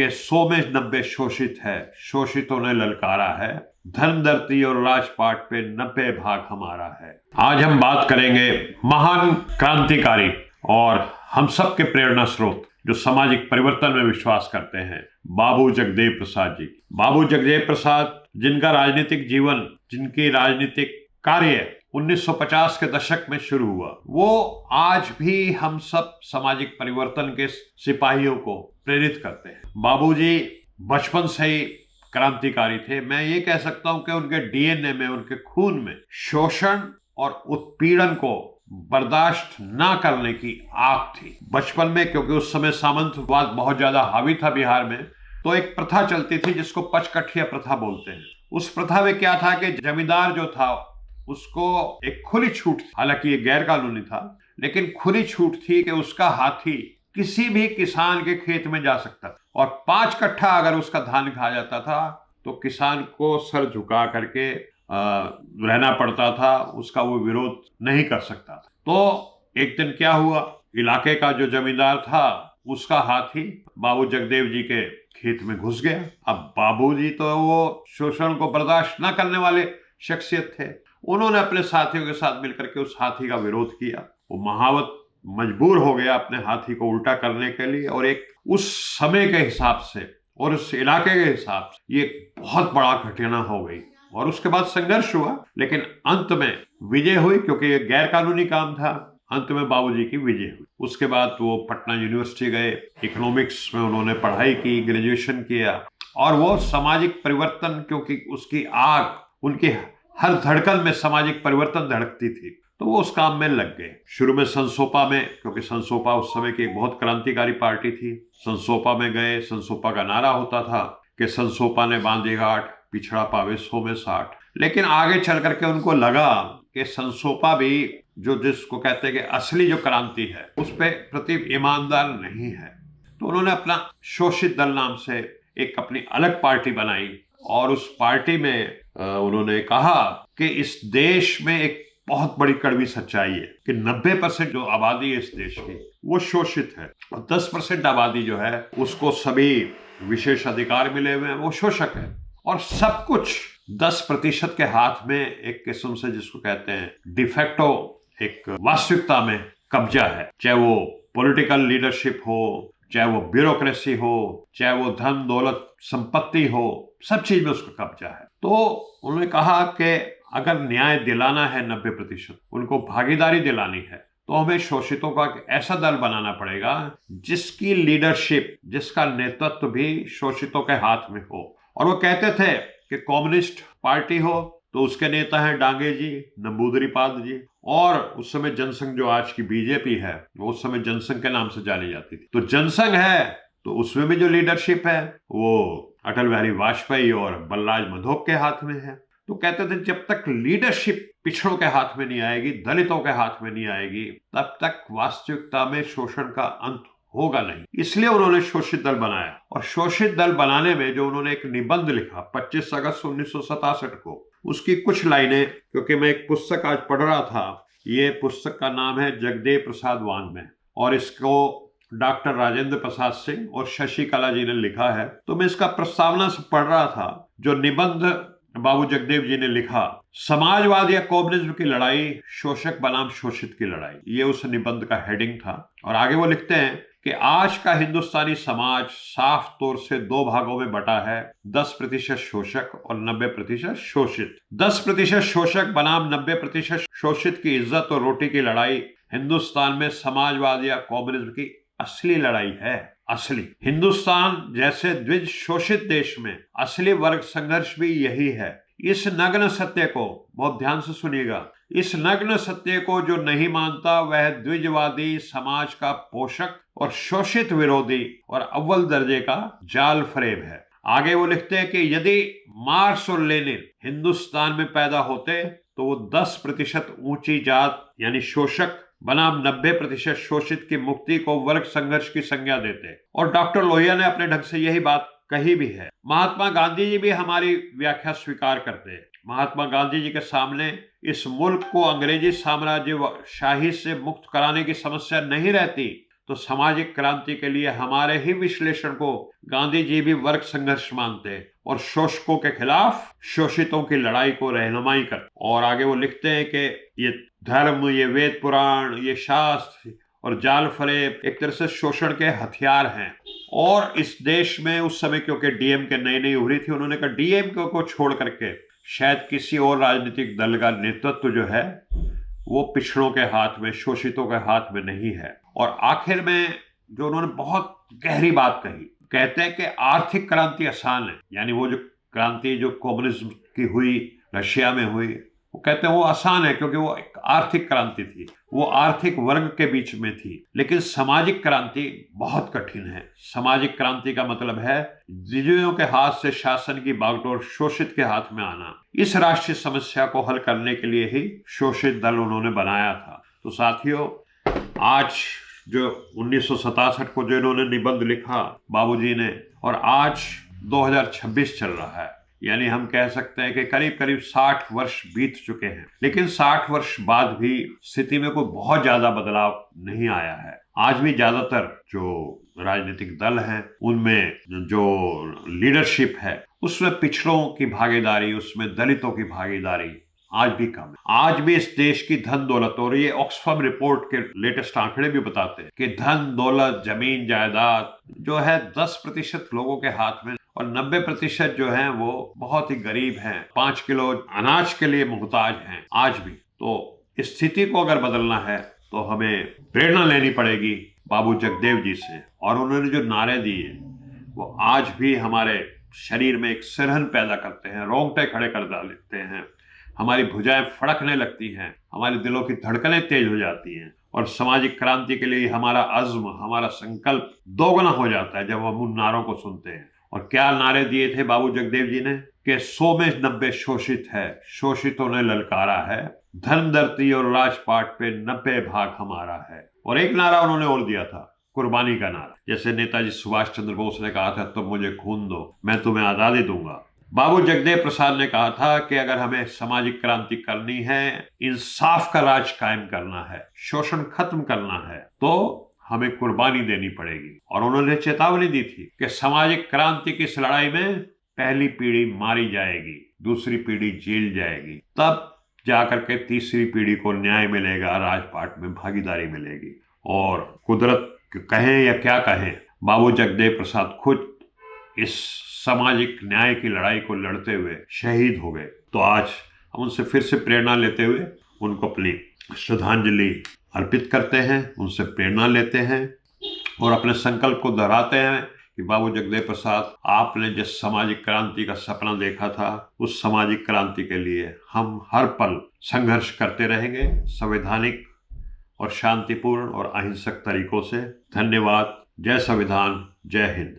कि 100 में 90 शोषित है, शोषितों ने ललकारा है, धन धरती और राजपाट पे 90 भाग हमारा है। आज हम बात करेंगे महान क्रांतिकारी और हम सब के प्रेरणा स्रोत जो सामाजिक परिवर्तन में विश्वास करते हैं, बाबू जगदेव प्रसाद जी। बाबू जगदेव प्रसाद जिनका राजनीतिक जीवन, जिनकी राजनीतिक कार्य 1950 के दशक में शुरू हुआ, वो आज भी हम सब सामाजिक परिवर्तन के सिपाहियों को प्रेरित करते हैं। बाबूजी बचपन से ही क्रांतिकारी थे। मैं ये कह सकता हूं कि उनके डीएनए में, उनके खून में शोषण और उत्पीड़न को बर्दाश्त ना करने की आग थी बचपन में, क्योंकि उस समय सामंतवाद बहुत ज्यादा हावी था बिहार में। तो एक प्रथा चलती थी जिसको पचकठिया प्रथा बोलते हैं। उस प्रथा में क्या था कि जमींदार जो था उसको एक खुली छूट, हालांकि ये गैर कानूनी था, लेकिन खुली छूट थी कि उसका हाथी किसी भी किसान के खेत में जा सकता था और 5 कट्ठा अगर उसका धान खा जाता था तो किसान को सर झुका करके रहना पड़ता था, उसका वो विरोध नहीं कर सकता था। तो एक दिन क्या हुआ, इलाके का जो जमींदार था उसका हाथी बाबू जगदेव जी के खेत में घुस गया। अब बाबूजी तो वो शोषण को बर्दाश्त न करने वाले शख्सियत थे। उन्होंने अपने साथियों के साथ मिलकर के उस हाथी का विरोध किया। वो महावत मजबूर हो गया अपने हाथी को उल्टा करने के लिए, और एक उस समय के हिसाब से और उस इलाके के हिसाब से ये बहुत बड़ा घटना हो गई। और उसके बाद संघर्ष हुआ, लेकिन अंत में विजय हुई, क्योंकि ये गैर कानूनी काम था। अंत में बाबूजी की विजय हुई। उसके बाद वो पटना यूनिवर्सिटी गए, इकोनॉमिक्स में उन्होंने पढ़ाई की, ग्रेजुएशन किया, और वो सामाजिक परिवर्तन, क्योंकि उसकी आग उनकी हर धड़कन में सामाजिक परिवर्तन धड़कती थी, तो वो उस काम में लग गए। शुरू में संसोपा में, क्योंकि संसोपा उस समय की एक बहुत क्रांतिकारी पार्टी थी, संसोपा में गए। संसोपा का नारा होता था कि संसोपा ने बांधी घाट, पिछड़ा पावे 100 में 60। लेकिन आगे चल करके उनको लगा कि संसोपा भी जो जिसको कहते हैं कि असली जो क्रांति है उस पे प्रति ईमानदार नहीं है। तो उन्होंने अपना शोषित दल नाम से एक अपनी अलग पार्टी बनाई, और उस पार्टी में उन्होंने कहा कि इस देश में एक बहुत बड़ी कड़वी सच्चाई है कि 90% जो आबादी है इस देश की वो शोषित है, और 10% आबादी जो है उसको सभी विशेष अधिकार मिले हुए हैं, वो शोषक है। और सब कुछ 10% के हाथ में एक किस्म से जिसको कहते हैं डिफेक्टो एक वास्तविकता में कब्जा है। चाहे वो पॉलिटिकल लीडरशिप हो, चाहे वो ब्यूरोक्रेसी हो, चाहे वो धन दौलत संपत्ति हो, सब चीज में उसका कब्जा है। तो उन्होंने कहा कि अगर न्याय दिलाना है 90%, उनको भागीदारी दिलानी है, तो हमें शोषितों का एक ऐसा दल बनाना पड़ेगा जिसकी लीडरशिप, जिसका नेतृत्व भी शोषितों के हाथ में हो। और वो कहते थे कि कम्युनिस्ट पार्टी हो तो उसके नेता हैं डांगे जी, नंबूदरीपाद जी, और उस समय जनसंघ जो आज की बीजेपी है वो उस समय जनसंघ के नाम से जानी जाती थी। तो जनसंघ है तो उसमें भी जो लीडरशिप है वो अटल बिहारी वाजपेयी और बलराज मधोक के हाथ में है। तो कहते थे जब तक लीडरशिप पिछड़ों के हाथ में नहीं आएगी, दलितों के हाथ में नहीं आएगी, तब तक वास्तविकता में शोषण का अंत होगा नहीं। इसलिए उन्होंने शोषित दल बनाया। और शोषित दल बनाने में जो उन्होंने एक निबंध लिखा 25 अगस्त 1967 को, उसकी कुछ लाइनें, क्योंकि मैं एक पुस्तक आज पढ़ रहा था, ये पुस्तक का नाम है जगदेव प्रसाद वाङ्मय, और इसको डॉक्टर राजेंद्र प्रसाद सिंह और शशिकला जी ने लिखा है। तो मैं इसका प्रस्तावना से पढ़ रहा था, जो निबंध बाबू जगदेव जी ने लिखा, समाजवाद या कम्युनिज्म की लड़ाई, शोषक बनाम शोषित की लड़ाई, ये उस निबंध का हेडिंग था। और आगे वो लिखते हैं कि आज का हिंदुस्तानी समाज साफ तौर से 2 भागों में बटा है, 10% शोषक और 90% शोषित। 10% शोषक बनाम 90% शोषित की इज्जत और रोटी की लड़ाई हिंदुस्तान में समाजवाद या कम्युनिज्म की असली लड़ाई है। असली हिंदुस्तान जैसे द्विज शोषित देश में असली वर्ग संघर्ष भी यही है। इस नग्न सत्य को, बहुत ध्यान से सुनिएगा, इस नग्न सत्य को जो नहीं मानता वह द्विजवादी समाज का पोषक और शोषित विरोधी और अव्वल दर्जे का जाल फरेब है। आगे वो लिखते हैं कि यदि मार्क्स और लेनिन हिंदुस्तान में पैदा होते तो वो 10% ऊंची जात यानी शोषक बनाम 90% शोषित की मुक्ति को वर्ग संघर्ष की संज्ञा देते। और डॉक्टर लोहिया ने अपने ढंग से यही बात कही भी है। महात्मा गांधी जी भी हमारी व्याख्या स्वीकार करते हैं। महात्मा गांधी जी के सामने इस मुल्क को अंग्रेजी साम्राज्यशाही से मुक्त कराने की समस्या नहीं रहती तो सामाजिक क्रांति के लिए हमारे ही विश्लेषण को गांधी जी भी वर्ग संघर्ष मानते और शोषकों के खिलाफ शोषितों की लड़ाई को रहनुमाई कर। और आगे वो लिखते हैं कि ये धर्म, ये वेद पुराण, ये शास्त्र और जाल फरेब एक तरह से शोषण के हथियार हैं। और इस देश में उस समय क्योंकि डीएमके नई नई उभरी थी, उन्होंने कहा डीएमके को छोड़ करके शायद किसी और राजनीतिक दल का नेतृत्व जो है वो पिछड़ों के हाथ में, शोषितों के हाथ में नहीं है। और आखिर में जो उन्होंने बहुत गहरी बात कही, कहते हैं कि आर्थिक क्रांति आसान है, यानी वो जो क्रांति जो कम्युनिज्म की हुई, रशिया में हुई, वो कहते हैं वो आसान है क्योंकि वो एक आर्थिक क्रांति थी, वो आर्थिक वर्ग के बीच में थी। लेकिन सामाजिक क्रांति बहुत कठिन है। सामाजिक क्रांति का मतलब है विजयों के हाथ से शासन की बागडोर शोषित के हाथ में आना। इस राष्ट्रीय समस्या को हल करने के लिए ही शोषित दल उन्होंने बनाया था। तो साथियों, आज जो 1967 को जो इन्होंने निबंध लिखा बाबूजी ने, और आज 2026 चल रहा है, यानी हम कह सकते हैं कि करीब करीब 60 वर्ष बीत चुके हैं। लेकिन 60 वर्ष बाद भी स्थिति में कोई बहुत ज्यादा बदलाव नहीं आया है। आज भी ज्यादातर जो राजनीतिक दल हैं उनमें जो लीडरशिप है उसमें पिछड़ों की भागीदारी, उसमें दलितों की भागीदारी आज भी कम है। आज भी इस देश की धन दौलत, और ये ऑक्सफैम रिपोर्ट के लेटेस्ट आंकड़े भी बताते हैं कि धन दौलत, जमीन जायदाद जो है 10% लोगों के हाथ में, और 90% जो हैं वो बहुत ही गरीब हैं, 5 किलो अनाज के लिए मुहताज हैं आज भी। तो इस स्थिति को अगर बदलना है तो हमें प्रेरणा लेनी पड़ेगी बाबू जगदेव जी से। और उन्होंने जो नारे दिए वो आज भी हमारे शरीर में एक सिरहन पैदा करते हैं, रोंगटे खड़े कर देते हैं, हमारी भुजाएं फड़कने लगती हैं, हमारे दिलों की धड़कनें तेज हो जाती हैं। और सामाजिक क्रांति के लिए हमारा अज़्म, हमारा संकल्प दोगुना हो जाता है जब हम उन नारों को सुनते हैं। और क्या नारे दिए थे बाबू जगदेव जी ने कि 100 में 90 शोषित है, शोषितों ने ललकारा है, धन धरती और राजपाट पे 90 भाग हमारा है। और एक नारा उन्होंने और दिया था, कुर्बानी का नारा। जैसे नेताजी सुभाष चंद्र बोस ने कहा था, तुम मुझे खून दो, मैं तुम्हें आजादी दूंगा। बाबू जगदेव प्रसाद ने कहा था कि अगर हमें सामाजिक क्रांति करनी है, इंसाफ का राज कायम करना है, शोषण खत्म करना है, तो हमें कुर्बानी देनी पड़ेगी। और उन्होंने चेतावनी दी थी कि सामाजिक क्रांति की इस लड़ाई में पहली पीढ़ी मारी जाएगी, दूसरी पीढ़ी जेल जाएगी, तब जाकर के तीसरी पीढ़ी को न्याय मिलेगा, राजपाट में भागीदारी मिलेगी। और कुदरत कहें या क्या कहें, बाबू जगदेव प्रसाद खुद इस सामाजिक न्याय की लड़ाई को लड़ते हुए शहीद हो गए। तो आज हम उनसे फिर से प्रेरणा लेते हुए उनको अपनी श्रद्धांजलि अर्पित करते हैं, उनसे प्रेरणा लेते हैं और अपने संकल्प को दोहराते हैं कि बाबू जगदेव प्रसाद, आपने जिस सामाजिक क्रांति का सपना देखा था, उस सामाजिक क्रांति के लिए हम हर पल संघर्ष करते रहेंगे, संवैधानिक और शांतिपूर्ण और अहिंसक तरीकों से। धन्यवाद। जय संविधान, जय हिंद।